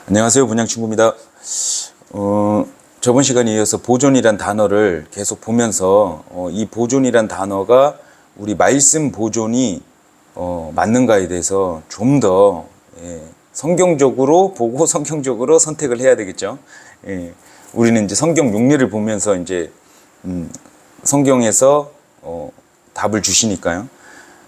안녕하세요. 분양친구입니다. 저번 시간에 이어서 보존이란 단어를 계속 보면서 이 보존이란 단어가 우리 말씀 보존이 맞는가에 대해서 좀 더 성경적으로 보고 성경적으로 선택을 해야 되겠죠. 우리는 이제 성경 용례를 보면서 이제 성경에서 답을 주시니까요.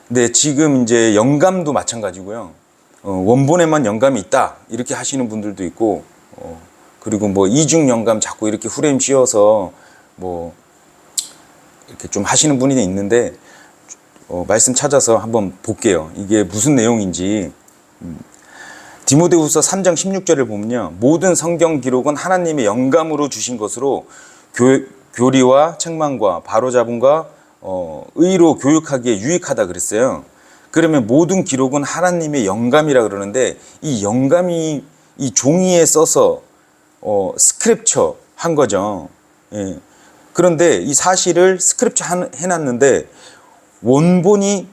근데 지금 이제 영감도 마찬가지고요. 원본에만 영감이 있다 이렇게 하시는 분들도 있고, 그리고 뭐 이중 영감 자꾸 이렇게 후레임 씌워서 뭐 이렇게 좀 하시는 분이 있는데, 말씀 찾아서 한번 볼게요. 이게 무슨 내용인지. 디모데후서 3장 16절을 보면요, 모든 성경 기록은 하나님의 영감으로 주신 것으로 교리와 책망과 바로잡음과 의로 교육하기에 유익하다 그랬어요. 그러면 모든 기록은 하나님의 영감이라 그러는데, 이 영감이 이 종이에 써서 스크립처 한 거죠. 그런데 이 사실을 스크립처 해놨는데 원본이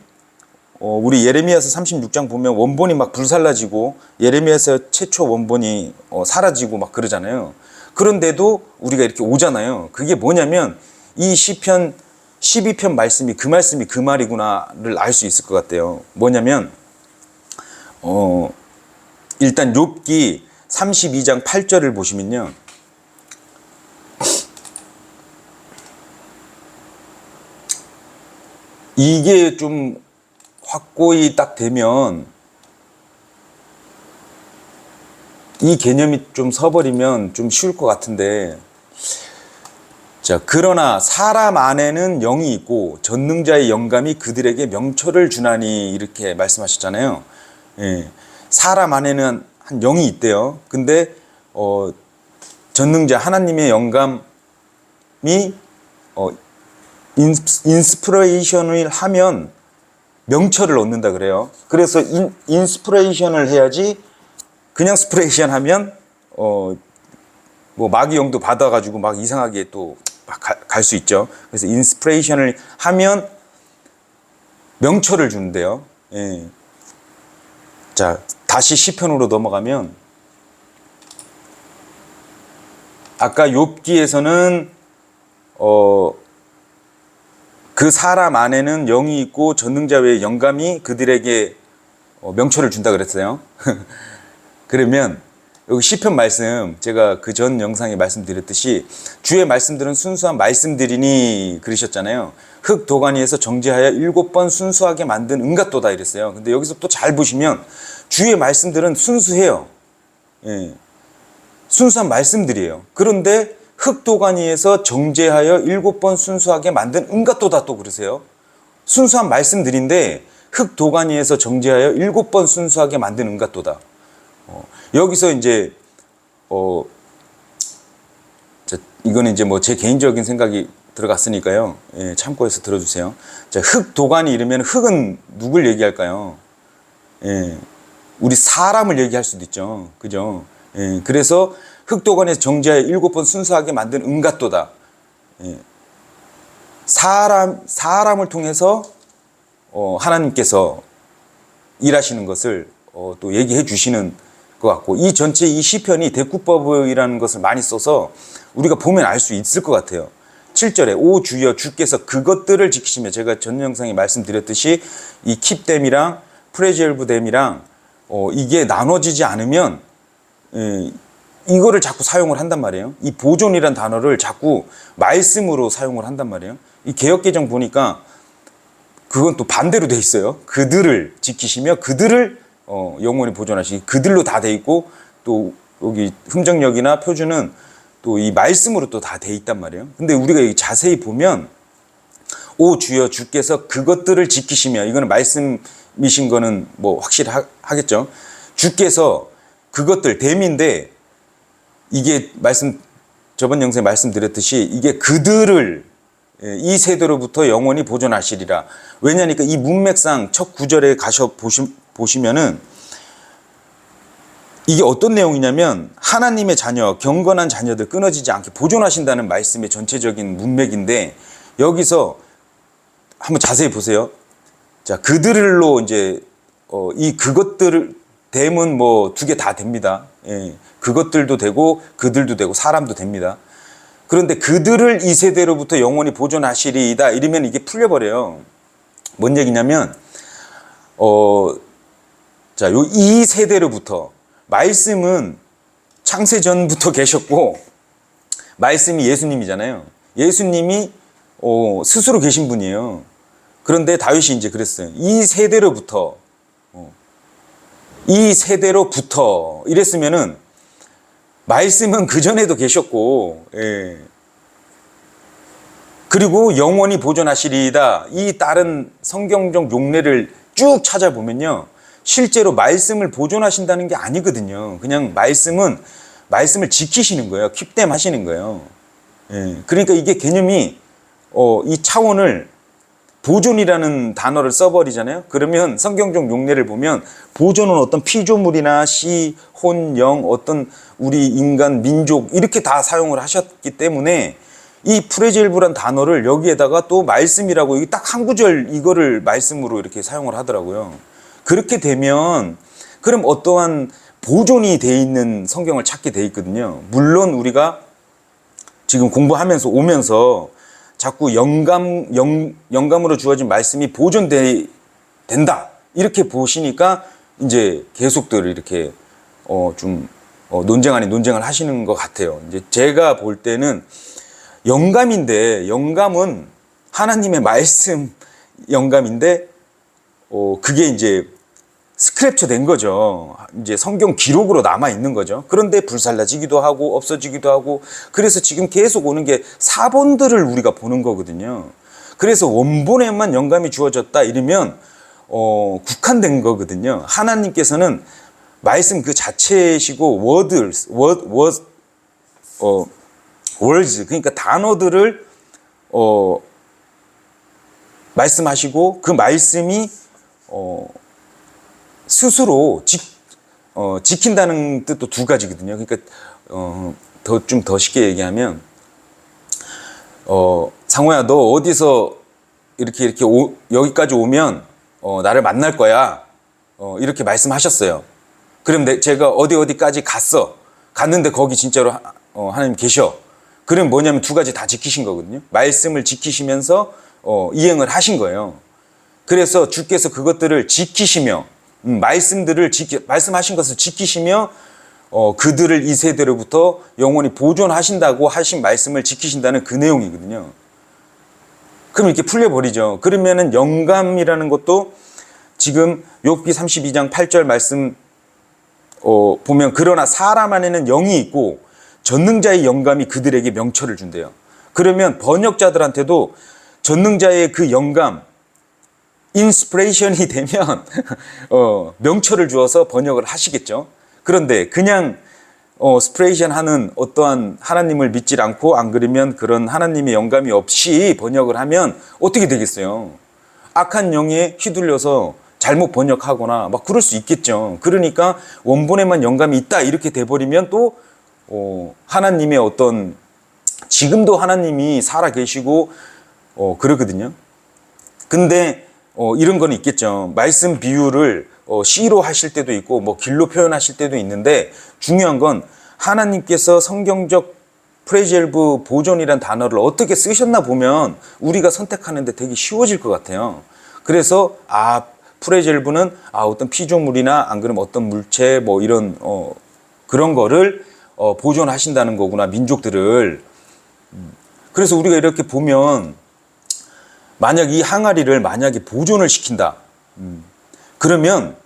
우리 예레미야서 36장 보면 원본이 막 불살라지고 예레미야서 최초 원본이 사라지고 막 그러잖아요. 그런데도 우리가 이렇게 오잖아요. 그게 뭐냐면 이 시편 12편 말씀이 그 말이구나를 알 수 있을 것 같아요. 뭐냐면 일단 욥기 32장 8절을 보시면요, 이게 좀 확고히 딱 되면, 이 개념이 좀 서버리면 좀 쉬울 것 같은데, 자, 그러나 사람 안에는 영이 있고 전능자의 영감이 그들에게 명철을 주나니, 이렇게 말씀하셨잖아요. 사람 안에는 한 영이 있대요. 근데 전능자 하나님의 영감이 인스피레이션을 하면 명철을 얻는다 그래요. 그래서 인스피레이션을 해야지, 그냥 스피레이션 하면 뭐 마귀 영도 받아가지고 막 이상하게 또 갈 수 있죠. 그래서 인스피레이션을 하면 명철을 주는데요. 자, 다시 시편으로 넘어가면, 아까 욥기에서는 그 사람 안에는 영이 있고 전능자 외의 영감이 그들에게 명철을 준다 그랬어요. 그러면 여기 시편 말씀, 제가 그 전 영상에 말씀드렸듯이 주의 말씀들은 순수한 말씀들이니 그러셨잖아요. 흙 도가니에서 정제하여 7번 순수하게 만든 은갓도다 이랬어요. 근데 여기서 또 잘 보시면 주의 말씀들은 순수해요. 순수한 말씀들이에요. 그런데 흙 도가니에서 정제하여 7번 순수하게 만든 은갓도다 또 그러세요. 순수한 말씀들인데 흙 도가니에서 정제하여 7번 순수하게 만든 은갓도다. 여기서 이제 이거는 이제 뭐 제 개인적인 생각이 들어갔으니까요. 참고해서 들어주세요. 자, 흙 도가니 이러면 흙은 누굴 얘기할까요? 우리 사람을 얘기할 수도 있죠. 그죠? 그래서 흙 도가니에서 정제하여 7번 순수하게 만든 은갓도다. 사람을 통해서 하나님께서 일하시는 것을 또 얘기해 주시는 것 같고, 이 전체 이 시편이 대구법이라는 것을 많이 써서 우리가 보면 알 수 있을 것 같아요. 7절에 오 주여 주께서 그것들을 지키시며, 제가 전 영상에 말씀드렸듯이 이 킵댐이랑 프레젤브댐이랑 이게 나눠지지 않으면 이거를 자꾸 사용을 한단 말이에요. 이 보존이란 단어를 자꾸 말씀으로 사용을 한단 말이에요. 이 개역개정 보니까 그건 또 반대로 돼 있어요. 그들을 지키시며 그들을 영원히 보존하시기, 그들로 다 돼 있고, 또 여기 흠정역이나 표준은 또 이 말씀으로 또 다 돼 있단 말이에요. 근데 우리가 자세히 보면 오 주여 주께서 그것들을 지키시며, 이거는 말씀이신 거는 뭐 확실하겠죠. 주께서 그것들 댐인데, 이게 저번 영상에 말씀드렸듯이 이게 그들을 이 세대로부터 영원히 보존하시리라. 왜냐니까 이 문맥상 첫 구절에 가셔 보시면은 이게 어떤 내용이냐면, 하나님의 자녀, 경건한 자녀들 끊어지지 않게 보존하신다는 말씀의 전체적인 문맥인데, 여기서 한번 자세히 보세요. 자, 그들로 이제 이 그것들을 댐은 뭐 2개 다 됩니다. 예, 그것들도 되고 그들도 되고 사람도 됩니다. 그런데 그들을 이 세대로부터 영원히 보존하시리이다 이러면 이게 풀려버려요. 뭔 얘기냐면 자, 요 이 세대로부터 말씀은 창세 전부터 계셨고 말씀이 예수님이잖아요. 예수님이 스스로 계신 분이에요. 그런데 다윗이 이제 그랬어요. 이 세대로부터 이랬으면은 말씀은 그 전에도 계셨고, 예. 그리고 영원히 보존하시리이다. 이 다른 성경적 용례를 쭉 찾아보면요. 실제로 말씀을 보존하신다는 게 아니거든요. 그냥 말씀을 지키시는 거예요. 킵댐 하시는 거예요. 예. 그러니까 이게 개념이, 이 차원을 보존이라는 단어를 써버리잖아요. 그러면 성경적 용례를 보면 보존은 어떤 피조물이나 시, 혼, 영, 어떤 우리 인간, 민족 이렇게 다 사용을 하셨기 때문에 이 프레젤부란 단어를 여기에다가 또 말씀이라고 이게 딱 한 구절 이거를 말씀으로 이렇게 사용을 하더라고요. 그렇게 되면 그럼 어떠한 보존이 돼 있는 성경을 찾게 돼 있거든요. 물론 우리가 지금 공부하면서 오면서 자꾸 영감으로 주어진 말씀이 된다. 이렇게 보시니까 이제 계속들 이렇게 논쟁 아닌 논쟁을 하시는 것 같아요. 이제 제가 볼 때는 영감인데 영감은 하나님의 말씀 영감인데 그게 이제 스크랩처 된 거죠. 이제 성경 기록으로 남아 있는 거죠. 그런데 불살라지기도 하고 없어지기도 하고 그래서 지금 계속 오는 게 사본들을 우리가 보는 거거든요. 그래서 원본에만 영감이 주어졌다 이러면 국한된 거거든요. 하나님께서는 말씀 그 자체시고 words 그러니까 단어들을 말씀하시고 그 말씀이 스스로 지킨다는 뜻도 두 가지거든요. 그러니까 좀 더 쉽게 얘기하면 상호야 너 어디서 이렇게 여기까지 오면 나를 만날 거야. 이렇게 말씀하셨어요. 그럼 제가 어디까지 갔는데 거기 진짜로 하나님 계셔. 그럼 뭐냐면 두 가지 다 지키신 거거든요. 말씀을 지키시면서 이행을 하신 거예요. 그래서 주께서 그것들을 지키시며 말씀하신 것을 지키시며 그들을 이 세대로부터 영원히 보존하신다고 하신 말씀을 지키신다는 그 내용이거든요. 그럼 이렇게 풀려버리죠. 그러면은 영감이라는 것도 지금 욥기 32장 8절 말씀 보면 그러나 사람 안에는 영이 있고 전능자의 영감이 그들에게 명철을 준대요. 그러면 번역자들한테도 전능자의 그 영감 인스피레이션이 되면 명철을 주어서 번역을 하시겠죠. 그런데 그냥 스피레이션 하는 어떠한 하나님을 믿질 않고 안 그러면 그런 하나님의 영감이 없이 번역을 하면 어떻게 되겠어요? 악한 영에 휘둘려서 잘못 번역하거나 막 그럴 수 있겠죠. 그러니까 원본에만 영감이 있다 이렇게 돼버리면 또 하나님의 어떤 지금도 하나님이 살아 계시고 그러거든요. 근데 이런 건 있겠죠. 말씀 비유를 시로 하실 때도 있고 뭐 길로 표현하실 때도 있는데 중요한 건 하나님께서 성경적 프레젤브 보존이란 단어를 어떻게 쓰셨나 보면 우리가 선택하는데 되게 쉬워질 것 같아요. 그래서 프레젤브는 어떤 피조물이나 안 그러면 어떤 물체 뭐 이런 그런 거를 보존하신다는 거구나 민족들을. 그래서 우리가 이렇게 보면 만약 이 항아리를 만약에 보존을 시킨다. 그러면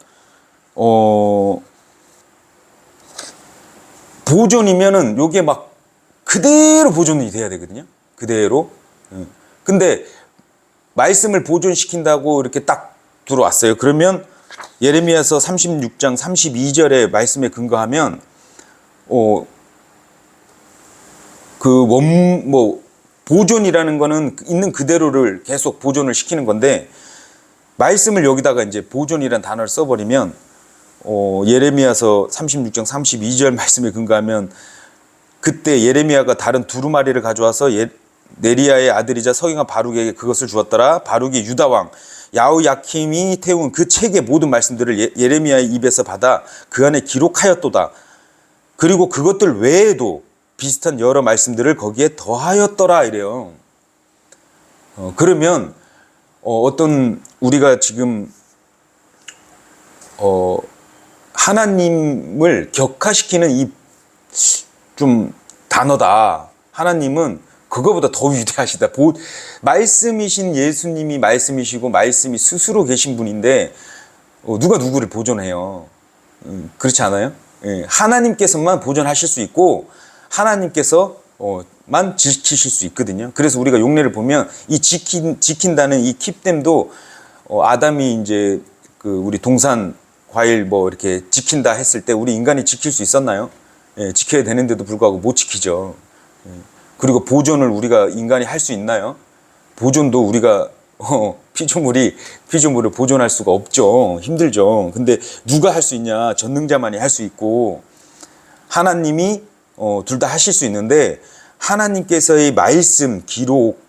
보존이면은 요게 막 그대로 보존이 돼야 되거든요. 그대로. 근데 말씀을 보존시킨다고 이렇게 딱 들어왔어요. 그러면 예레미야서 36장 32절의 말씀에 근거하면 보존이라는 거는 있는 그대로를 계속 보존을 시키는 건데 말씀을 여기다가 이제 보존이라는 단어를 써버리면 예레미야서 36장 32절 말씀에 근거하면 그때 예레미야가 다른 두루마리를 가져와서 네리야의 아들이자 서기관 바룩에게 그것을 주었더라. 바룩이 유다왕 야호야킴이 태운 그 책의 모든 말씀들을 예레미야의 입에서 받아 그 안에 기록하였도다. 그리고 그것들 외에도 비슷한 여러 말씀들을 거기에 더하였더라 이래요. 그러면 어떤 우리가 지금 하나님을 격화시키는 이 좀 단어다. 하나님은 그거보다 더 위대하시다. 말씀이신 예수님이 말씀이시고 말씀이 스스로 계신 분인데 누가 누구를 보존해요? 그렇지 않아요? 예, 하나님께서만 보존하실 수 있고 하나님께서만 지키실 수 있거든요. 그래서 우리가 용례를 보면 이 지킨다는 이 킵댐도 아담이 이제 그 우리 동산 과일 뭐 이렇게 지킨다 했을 때 우리 인간이 지킬 수 있었나요? 예, 지켜야 되는데도 불구하고 못 지키죠. 예. 그리고 보존을 우리가 인간이 할 수 있나요? 보존도 우리가 피조물을 보존할 수가 없죠. 힘들죠. 근데 누가 할 수 있냐? 전능자만이 할 수 있고 하나님이 둘 다 하실 수 있는데 하나님께서의 말씀, 기록,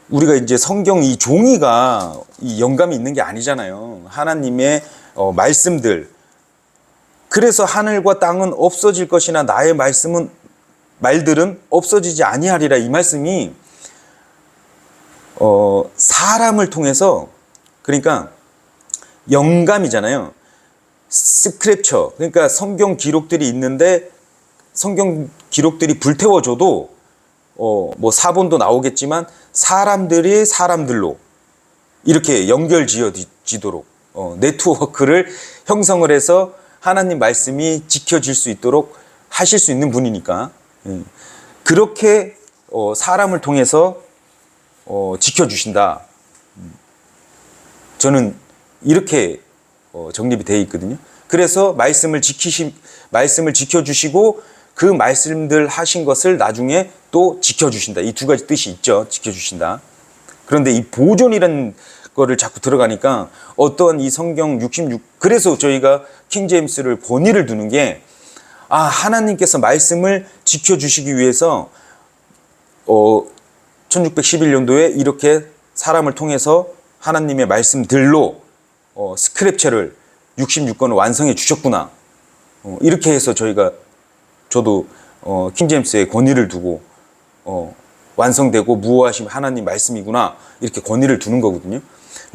우리가 이제 성경 이 종이가 이 영감이 있는 게 아니잖아요. 하나님의 말씀들. 그래서 하늘과 땅은 없어질 것이나 나의 말들은 없어지지 아니하리라. 이 말씀이 사람을 통해서, 그러니까 영감이잖아요. 스크립처, 그러니까 성경 기록들이 있는데 성경 기록들이 불태워져도 뭐 사본도 나오겠지만 사람들이 사람들로 이렇게 연결지어지도록 네트워크를 형성을 해서 하나님 말씀이 지켜질 수 있도록 하실 수 있는 분이니까 그렇게 사람을 통해서 지켜주신다. 저는 이렇게 정립이 되어 있거든요. 그래서 말씀을 지켜주시고 그 말씀들 하신 것을 나중에 또 지켜주신다. 이 두 가지 뜻이 있죠. 지켜주신다. 그런데 이 보존이라는 거를 자꾸 들어가니까 어떠한 이 성경 66, 그래서 저희가 킹제임스를 권위를 두는 게 하나님께서 말씀을 지켜주시기 위해서 1611년도에 이렇게 사람을 통해서 하나님의 말씀들로 스크립처를 66권을 완성해 주셨구나. 이렇게 해서 저도 킹제임스에 권위를 두고 완성되고 무호하심 하나님 말씀이구나 이렇게 권위를 두는 거거든요.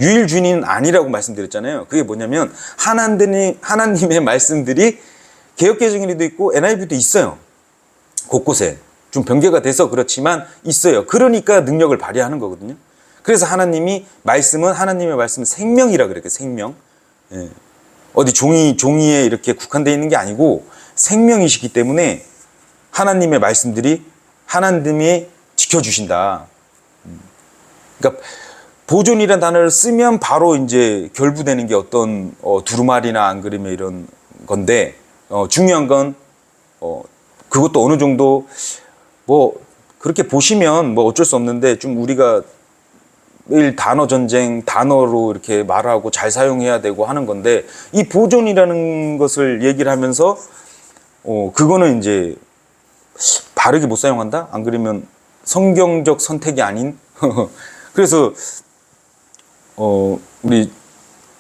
유일주의는 아니라고 말씀드렸잖아요. 그게 뭐냐면 하나님의 말씀들이 개역개정일도 있고 NIV도 있어요. 곳곳에 좀 변개가 돼서 그렇지만 있어요. 그러니까 능력을 발휘하는 거거든요. 그래서 하나님의 말씀은 생명이라 그래요. 생명. 예. 어디 종이에 이렇게 국한되어 있는 게 아니고 생명이시기 때문에 하나님의 말씀들이 하나님이 지켜주신다. 그러니까 보존이라는 단어를 쓰면 바로 이제 결부되는 게 어떤 두루마리나 안 그림에 이런 건데 중요한 건 그것도 어느 정도 뭐 그렇게 보시면 뭐 어쩔 수 없는데 좀 우리가 매일 단어 전쟁, 단어로 이렇게 말하고 잘 사용해야 되고 하는 건데 이 보존이라는 것을 얘기를 하면서 그거는 이제 바르게 못 사용한다? 안 그러면 성경적 선택이 아닌 그래서 우리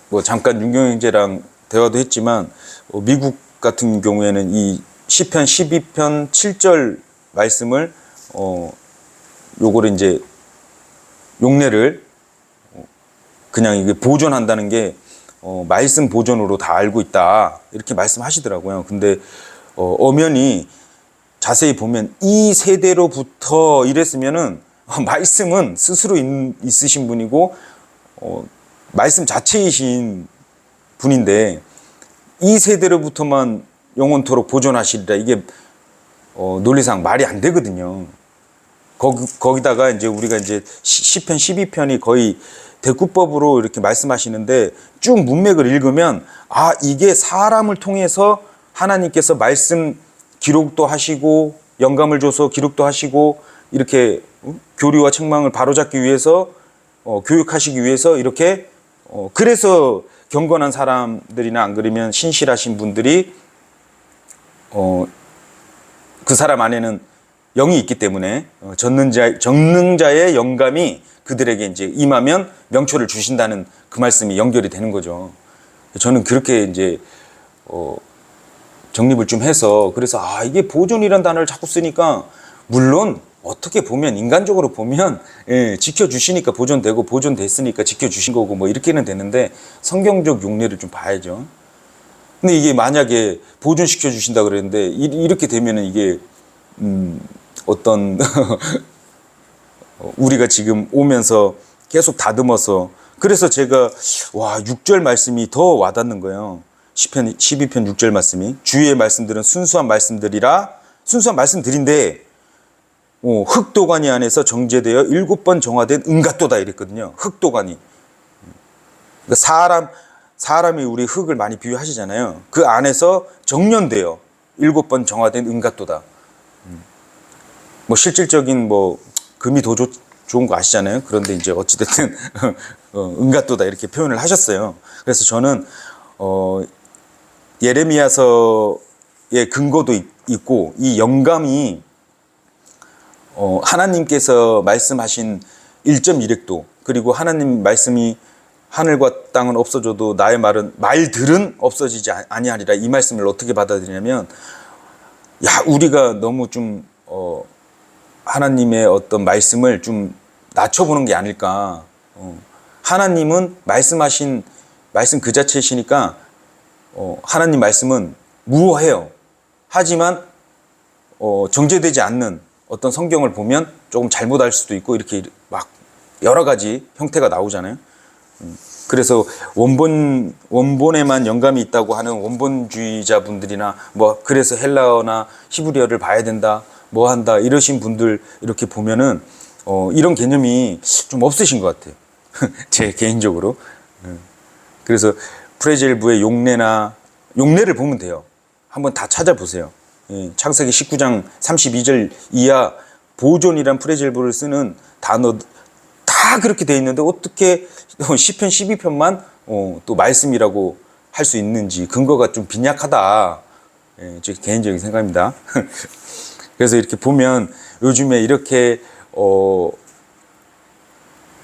뭐 잠깐 윤경 형제랑 대화도 했지만 미국 같은 경우에는 이 시편 12편 7절 말씀을 요거를 이제 용례를 그냥 이게 보존한다는 게 말씀 보존으로 다 알고 있다 이렇게 말씀하시더라고요. 근데 엄연히 자세히 보면 이 세대로부터 이랬으면은 말씀은 스스로 있으신 분이고 말씀 자체이신 분인데 이 세대로부터만 영원토록 보존하시리라 이게 논리상 말이 안 되거든요. 거기다가 이제 우리가 이제 시편 12편이 거의 대구법으로 이렇게 말씀하시는데 쭉 문맥을 읽으면 이게 사람을 통해서 하나님께서 말씀 기록도 하시고 영감을 줘서 기록도 하시고 이렇게 교리와 책망을 바로잡기 위해서 교육하시기 위해서 이렇게 그래서 경건한 사람들이나 안 그러면 신실하신 분들이 그 사람 안에는 영이 있기 때문에 전능자의 영감이 그들에게 이제 임하면 명초를 주신다는 그 말씀이 연결이 되는 거죠. 저는 그렇게 이제 정립을 좀 해서 그래서 이게 보존이란 단어를 자꾸 쓰니까 물론 어떻게 보면 인간적으로 보면 지켜주시니까 보존되고 보존됐으니까 지켜주신 거고 뭐 이렇게는 되는데 성경적 용례를 좀 봐야죠. 근데 이게 만약에 보존시켜 주신다 그랬는데 이렇게 되면은 이게 어떤 우리가 지금 오면서 계속 다듬어서 그래서 제가 6절 말씀이 더 와닿는 거예요. 시편 12편 6절 말씀이 주의 말씀들은 순수한 말씀들이라 순수한 말씀들인데 흑도가니 안에서 정제되어 7번 정화된 은갓도다 이랬거든요. 흑도가니. 그러니까 사람이 우리 흙을 많이 비유하시잖아요. 그 안에서 정련되어 7번 정화된 은갓도다. 뭐 실질적인 뭐 금이 더 좋은 거 아시잖아요. 그런데 이제 어찌됐든 은갓도다 이렇게 표현을 하셨어요. 그래서 저는 예레미야서의 근거도 있고 이 영감이 하나님께서 말씀하신 1.1획도 그리고 하나님 말씀이 하늘과 땅은 없어져도 나의 말들은 없어지지 아니하리라 이 말씀을 어떻게 받아들이냐면 우리가 너무 좀 하나님의 어떤 말씀을 좀 낮춰보는 게 아닐까. 하나님은 말씀하신 말씀 그 자체이시니까 하나님 말씀은 무효해요. 하지만 정제되지 않는 어떤 성경을 보면 조금 잘못할 수도 있고 이렇게 막 여러 가지 형태가 나오잖아요. 그래서 원본에만 영감이 있다고 하는 원본주의자분들이나 뭐 그래서 헬라어나 히브리어를 봐야 된다 뭐 한다 이러신 분들 이렇게 보면은 이런 개념이 좀 없으신 것 같아요. 제 개인적으로. 그래서 프레젤부의 용례를 보면 돼요. 한번 다 찾아보세요. 창세기 19장 32절 이하 보존이란 프레젤부를 쓰는 단어 다 그렇게 돼 있는데 어떻게 시편 12편만 또 말씀이라고 할 수 있는지 근거가 좀 빈약하다. 제 개인적인 생각입니다. 그래서 이렇게 보면 요즘에 이렇게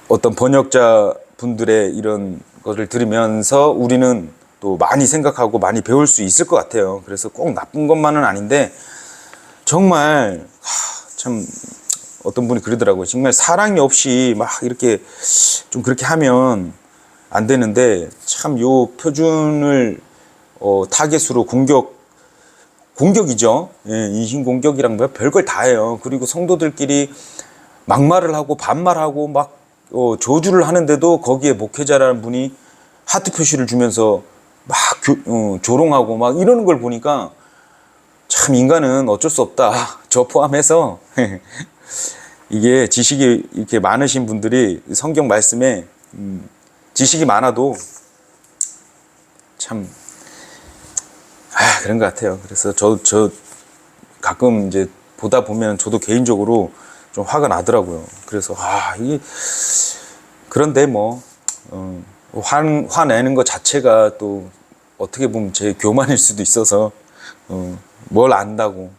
어떤 번역자 분들의 이런 것을 들으면서 우리는 또 많이 생각하고 많이 배울 수 있을 것 같아요. 그래서 꼭 나쁜 것만은 아닌데 정말 참 어떤 분이 그러더라고요. 정말 사랑이 없이 막 이렇게 좀 그렇게 하면 안 되는데 참 요 표준을 타겟으로 공격이죠. 인신공격이랑 뭐 별걸 다 해요. 그리고 성도들끼리 막말을 하고 반말하고 막 저주를 하는데도 거기에 목회자라는 분이 하트 표시를 주면서 막 조롱하고 막 이러는 걸 보니까 참 인간은 어쩔 수 없다. 저 포함해서 이게 지식이 이렇게 많으신 분들이 성경 말씀에 지식이 많아도 참 그런 것 같아요. 그래서 저 가끔 이제 보다 보면 저도 개인적으로 좀 화가 나더라고요. 그래서 이게 그런데 뭐 화내는 것 자체가 또 어떻게 보면 제 교만일 수도 있어서 뭘 안다고.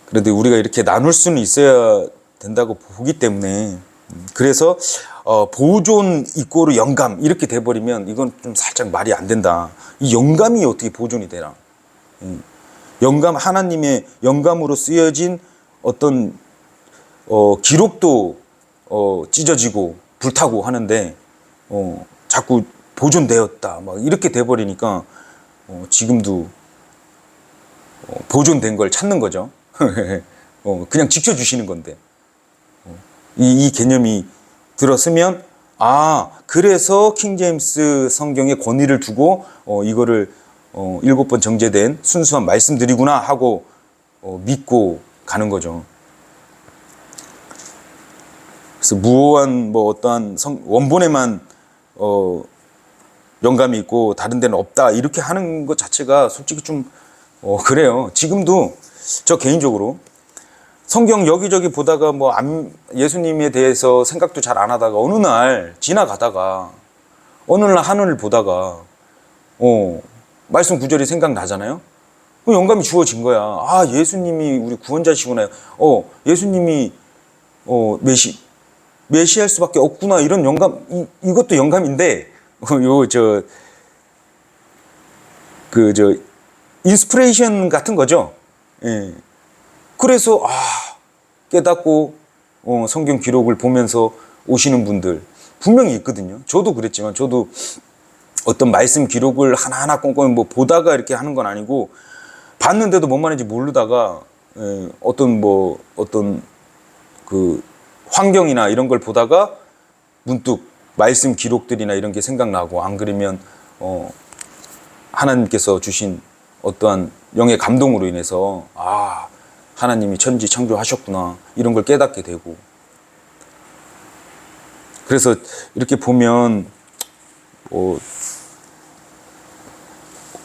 그래도 우리가 이렇게 나눌 수는 있어야 된다고 보기 때문에 그래서 보존 이꼬르 영감 이렇게 돼버리면 이건 좀 살짝 말이 안 된다. 이 영감이 어떻게 보존이 되나? 영감 하나님의 영감으로 쓰여진 어떤 기록도 찢어지고 불타고 하는데 자꾸 보존되었다 막 이렇게 돼버리니까 지금도 보존된 걸 찾는 거죠. 그냥 지켜주시는 건데 이 개념이 들었으면 그래서 킹제임스 성경에 권위를 두고 이거를 7번 정제된 순수한 말씀들이구나 하고 믿고 가는 거죠. 그래서 무오한 뭐 어떠한 원본에만 영감이 있고 다른 데는 없다 이렇게 하는 것 자체가 솔직히 좀 그래요. 지금도 저 개인적으로 성경 여기저기 보다가 뭐 예수님에 대해서 생각도 잘 안 하다가 어느 날 지나가다가 어느 날 하늘을 보다가 말씀 구절이 생각나잖아요. 영감이 주어진 거야. 예수님이 우리 구원자시구나. 예수님이 메시아일 수밖에 없구나. 이런 영감 이것도 영감인데 그 저 인스피레이션 같은 거죠. 예. 그래서 깨닫고 성경 기록을 보면서 오시는 분들 분명히 있거든요. 저도 그랬지만 저도 어떤 말씀 기록을 하나하나 꼼꼼히 뭐 보다가 이렇게 하는 건 아니고 봤는데도 뭔 말인지 모르다가 어떤 그 환경이나 이런 걸 보다가 문득 말씀 기록들이나 이런 게 생각나고, 안 그러면 하나님께서 주신 어떠한 영의 감동으로 인해서 하나님이 천지 창조하셨구나 이런 걸 깨닫게 되고. 그래서 이렇게 보면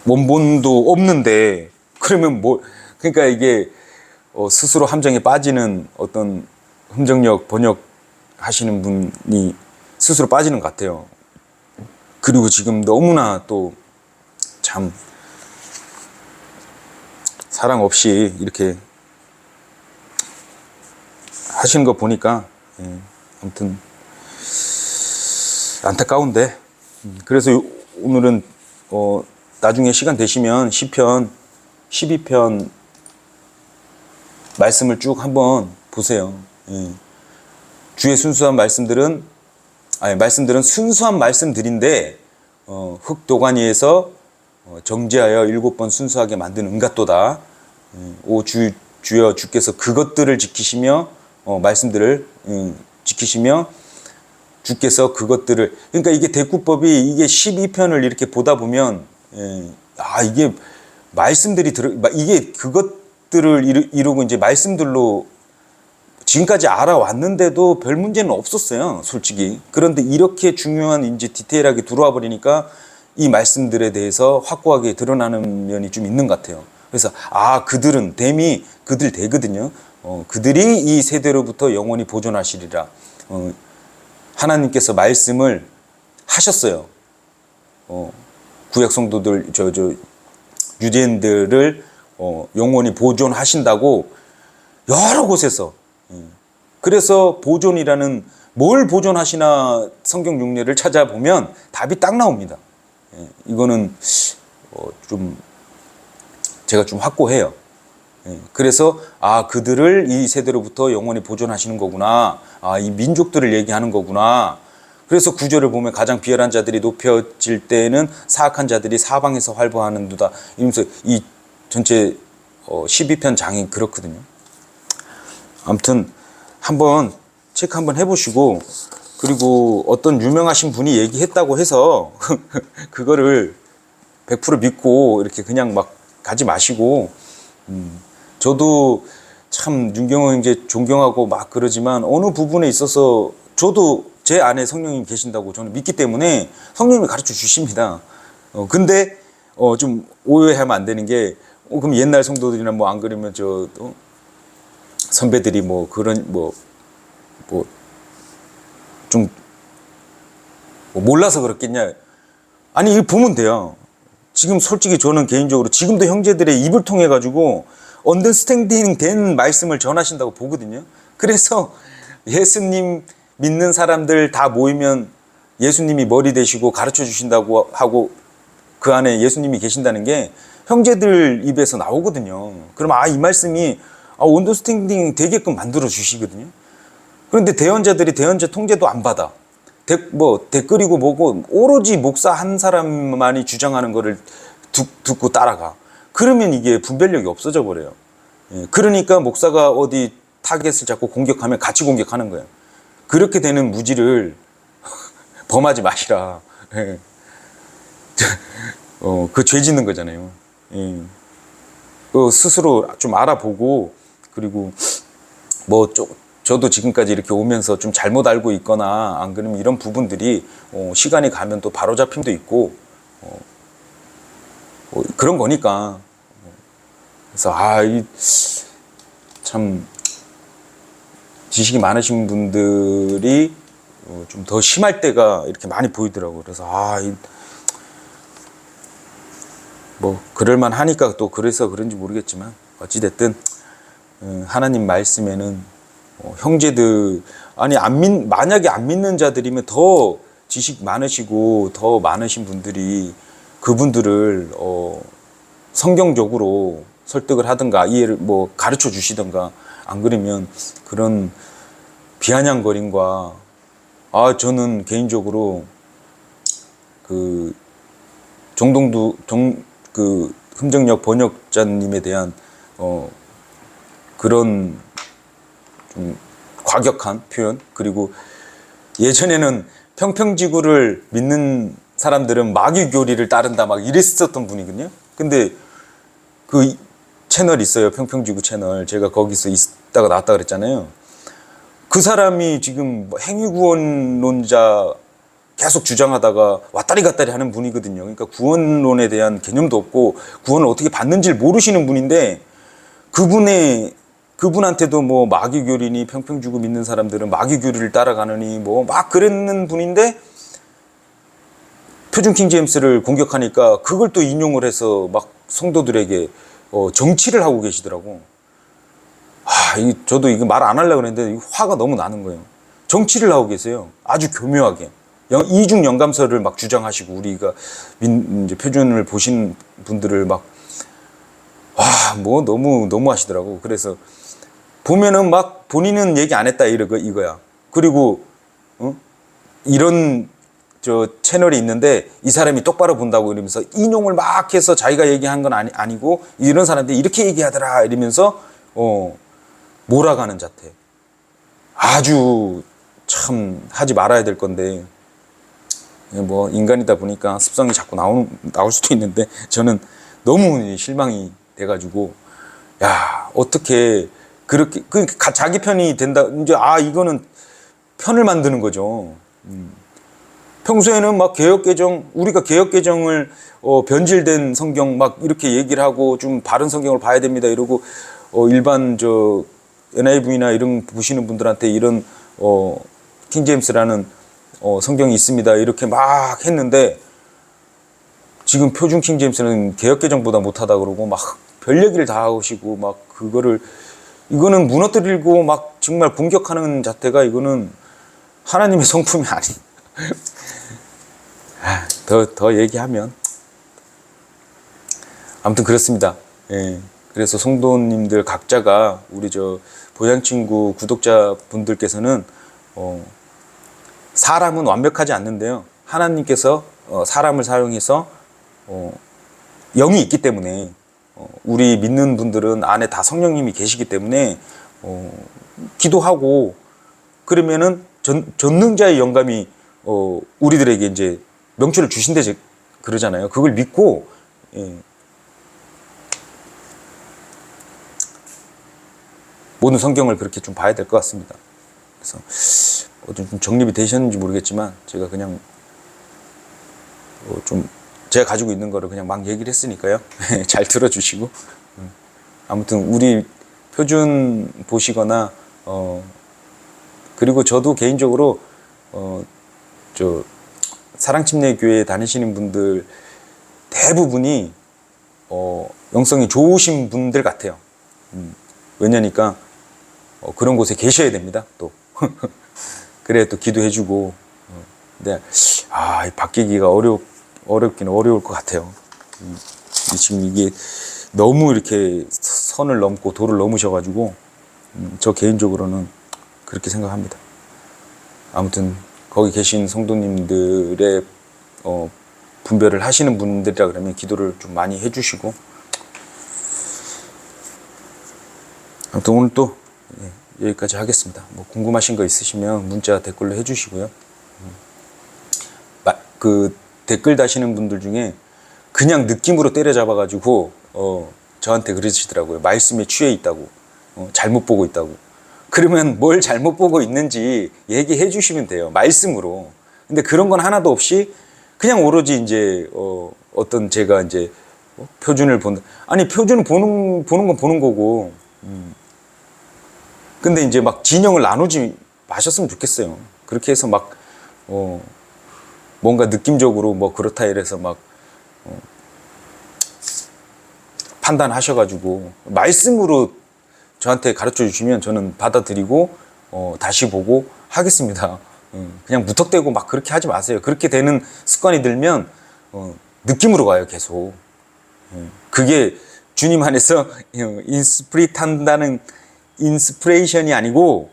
원본도 없는데 그러면 그러니까 이게 스스로 함정에 빠지는 어떤 흥정력 번역 하시는 분이 스스로 빠지는 것 같아요. 그리고 지금 너무나 또 참 사랑 없이 이렇게 하시는 거 보니까 아무튼 안타까운데, 그래서 오늘은 나중에 시간 되시면 시편 12편 말씀을 쭉 한번 보세요. 주의 순수한 말씀들은 순수한 말씀들인데 흙도가니에서 정죄하여 7번 순수하게 만든 은갓도다. 오 주여, 주께서 그것들을 지키시며 말씀들을 지키시며 주께서 그것들을, 그러니까 이게 대구법이 이게 12편을 이렇게 보다 보면 이게 말씀들이 이게 그것들을 이루고 이제 말씀들로 지금까지 알아왔는데도 별 문제는 없었어요, 솔직히. 그런데 이렇게 중요한 이제 디테일하게 들어와 버리니까 이 말씀들에 대해서 확고하게 드러나는 면이 좀 있는 것 같아요. 그래서 그들은 댐이 그들 되거든요. 그들이 이 세대로부터 영원히 보존하시리라. 하나님께서 말씀을 하셨어요. 구약 성도들 유대인들을 영원히 보존하신다고 여러 곳에서. 그래서 보존이라는, 뭘 보존하시나 성경 용례를 찾아보면 답이 딱 나옵니다. 이거는 좀 제가 좀 확고해요. 그래서 그들을 이 세대로부터 영원히 보존하시는 거구나. 이 민족들을 얘기하는 거구나. 그래서 구절을 보면 가장 비열한 자들이 높여질 때에는 사악한 자들이 사방에서 활보하는도다. 이러면서 이 전체 12편 장이 그렇거든요. 아무튼 한번 체크 한번 해보시고, 그리고 어떤 유명하신 분이 얘기했다고 해서 그거를 100% 믿고 이렇게 그냥 막 가지 마시고, 저도 참 윤경호 형제 존경하고 막 그러지만 어느 부분에 있어서 저도 제 안에 성령님 계신다고 저는 믿기 때문에 성령님이 가르쳐 주십니다. 근데 좀 오해하면 안 되는 게, 그럼 옛날 성도들이나 뭐 안 그러면 선배들이 좀 몰라서 그렇겠냐. 아니, 이거 보면 돼요. 지금 솔직히 저는 개인적으로 지금도 형제들의 입을 통해 가지고 언더스탠딩 된 말씀을 전하신다고 보거든요. 그래서 예수님 믿는 사람들 다 모이면 예수님이 머리 되시고 가르쳐 주신다고 하고 그 안에 예수님이 계신다는 게 형제들 입에서 나오거든요. 그럼 이 말씀이 언더스탠딩 되게끔 만들어 주시거든요. 그런데 대언자들이 대언자 통제도 안 받아. 댓글이고 뭐고 오로지 목사 한 사람만이 주장하는 거를 듣고 따라가. 그러면 이게 분별력이 없어져 버려요. 그러니까 목사가 어디 타겟을 잡고 공격하면 같이 공격하는 거예요. 그렇게 되는 무지를 범하지 마시라. 그 죄 짓는 거잖아요. 스스로 좀 알아보고, 그리고 저도 지금까지 이렇게 오면서 좀 잘못 알고 있거나 안 그러면 이런 부분들이 시간이 가면 또 바로잡힘도 있고 그런 거니까. 그래서 참 지식이 많으신 분들이 좀 더 심할 때가 이렇게 많이 보이더라고요. 그래서 그럴만 하니까 또 그래서 그런지 모르겠지만 어찌됐든 하나님 말씀에는 형제들, 만약에 안 믿는 자들이면 더 지식 많으시고 더 많으신 분들이 그분들을 성경적으로 설득을 하든가 이해를 뭐 가르쳐 주시든가, 안 그러면 그런 비아냥거림과, 저는 개인적으로 그 그 흠정역 번역자님에 대한 그런 좀 과격한 표현, 그리고 예전에는 평평지구를 믿는 사람들은 마귀교리를 따른다 막 이랬었던 분이거든요. 근데 그 채널 있어요, 평평지구 채널. 제가 거기서 있다가 나왔다 그랬잖아요. 그 사람이 지금 행위구원론자 계속 주장하다가 왔다리 갔다리 하는 분이거든요. 그러니까 구원론에 대한 개념도 없고 구원을 어떻게 받는지를 모르시는 분인데, 그분한테도 뭐 마귀교리니 평평주고 믿는 사람들은 마귀교리를 따라가느니 뭐 막 그랬는 분인데, 표준 킹제임스를 공격하니까 그걸 또 인용을 해서 막 성도들에게 정치를 하고 계시더라고. 저도 이거 말 안 하려고 했는데 화가 너무 나는 거예요. 정치를 하고 계세요. 아주 교묘하게. 이중 영감설을 막 주장하시고, 우리가 이제 표준을 보신 분들을 막, 뭐 너무 하시더라고. 그래서 보면은 막 본인은 얘기 안 했다 이거야. 그리고 이런 채널이 있는데 이 사람이 똑바로 본다고 이러면서 인용을 막 해서 자기가 얘기한 건 아니고 이런 사람들이 이렇게 얘기하더라 이러면서 몰아가는 자태. 아주 참 하지 말아야 될 건데, 뭐 인간이다 보니까 습성이 자꾸 나올 수도 있는데, 저는 너무 실망이 돼가지고, 야, 어떻게 그렇게 자기 편이 된다. 이제 이거는 편을 만드는 거죠. 평소에는 막 우리가 개혁개정을 변질된 성경 막 이렇게 얘기를 하고 좀 바른 성경을 봐야 됩니다 이러고, 일반 NIV나 이런 보시는 분들한테 이런 킹제임스라는 성경이 있습니다 이렇게 막 했는데, 지금 표준 킹제임스는 개혁개정보다 못하다 그러고 막 별 얘기를 다 하시고, 막 이거는 무너뜨리고 막 정말 공격하는 자태가, 이거는 하나님의 성품이 아니. 더 얘기하면 아무튼 그렇습니다. 예. 그래서 성도님들 각자가, 우리 보양친구 구독자분들께서는 사람은 완벽하지 않는데요, 하나님께서 사람을 사용해서 영이 있기 때문에, 우리 믿는 분들은 안에 다 성령님이 계시기 때문에 기도하고 그러면은 전능자의 영감이 우리들에게 이제 명철을 주신대 그러잖아요. 그걸 믿고, 모든 성경을 그렇게 좀 봐야 될 것 같습니다. 그래서 좀 정립이 되셨는지 모르겠지만, 제가 그냥 제가 가지고 있는 거를 그냥 막 얘기를 했으니까요. 잘 들어주시고, 아무튼 우리 표준 보시거나, 그리고 저도 개인적으로 사랑침례교회 다니시는 분들 대부분이 영성이 좋으신 분들 같아요. 왜냐니까 그런 곳에 계셔야 됩니다. 또 그래야 또 기도해주고. 근데 바뀌기가 어렵긴 어려울 것 같아요. 지금 이게 너무 이렇게 선을 넘고 도를 넘으셔가지고, 저 개인적으로는 그렇게 생각합니다. 아무튼 거기 계신 성도님들의 분별을 하시는 분들이라 그러면 기도를 좀 많이 해주시고, 아무튼 오늘 또 여기까지 하겠습니다. 뭐 궁금하신 거 있으시면 문자 댓글로 해주시고요. 그 댓글 다시는 분들 중에 그냥 느낌으로 때려잡아가지고 저한테 그러시더라고요. 말씀에 취해 있다고, 잘못 보고 있다고. 그러면 뭘 잘못 보고 있는지 얘기해 주시면 돼요, 말씀으로. 근데 그런 건 하나도 없이 그냥 오로지 이제 어떤 제가 이제 표준을 본다. 아니, 표준을 보는 건 보는 거고. 근데 이제 막 진영을 나누지 마셨으면 좋겠어요. 그렇게 해서 막 뭔가 느낌적으로 뭐 그렇다 이래서 막 판단하셔가지고, 말씀으로 저한테 가르쳐 주시면 저는 받아들이고 다시 보고 하겠습니다. 그냥 무턱대고 막 그렇게 하지 마세요. 그렇게 되는 습관이 들면 느낌으로 가요, 계속. 그게 주님 안에서 인스프리탄다는 인스피레이션이 아니고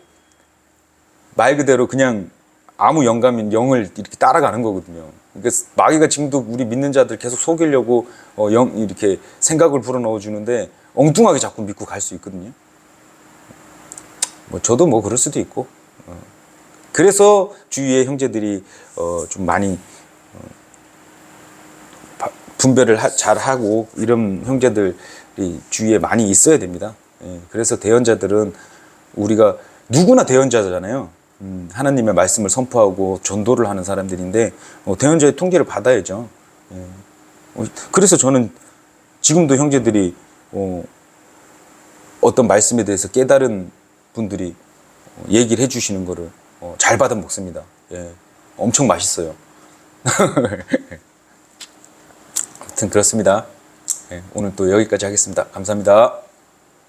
말 그대로 그냥 아무 영감인 영을 이렇게 따라가는 거거든요. 그러니까 마귀가 지금도 우리 믿는 자들 계속 속이려고 이렇게 생각을 불어넣어 주는데 엉뚱하게 자꾸 믿고 갈 수 있거든요. 뭐 저도 뭐 그럴 수도 있고. 그래서 주위의 형제들이 좀 많이 분별을 잘 하고 이런 형제들이 주위에 많이 있어야 됩니다. 그래서 대언자들은 우리가 누구나 대언자잖아요. 하나님의 말씀을 선포하고 전도를 하는 사람들인데 대언자의 통제를 받아야죠. 그래서 저는 지금도 형제들이 어떤 말씀에 대해서 깨달은 분들이 얘기를 해주시는 거를 잘 받아 먹습니다. 엄청 맛있어요. 아무튼 그렇습니다. 오늘 또 여기까지 하겠습니다. 감사합니다.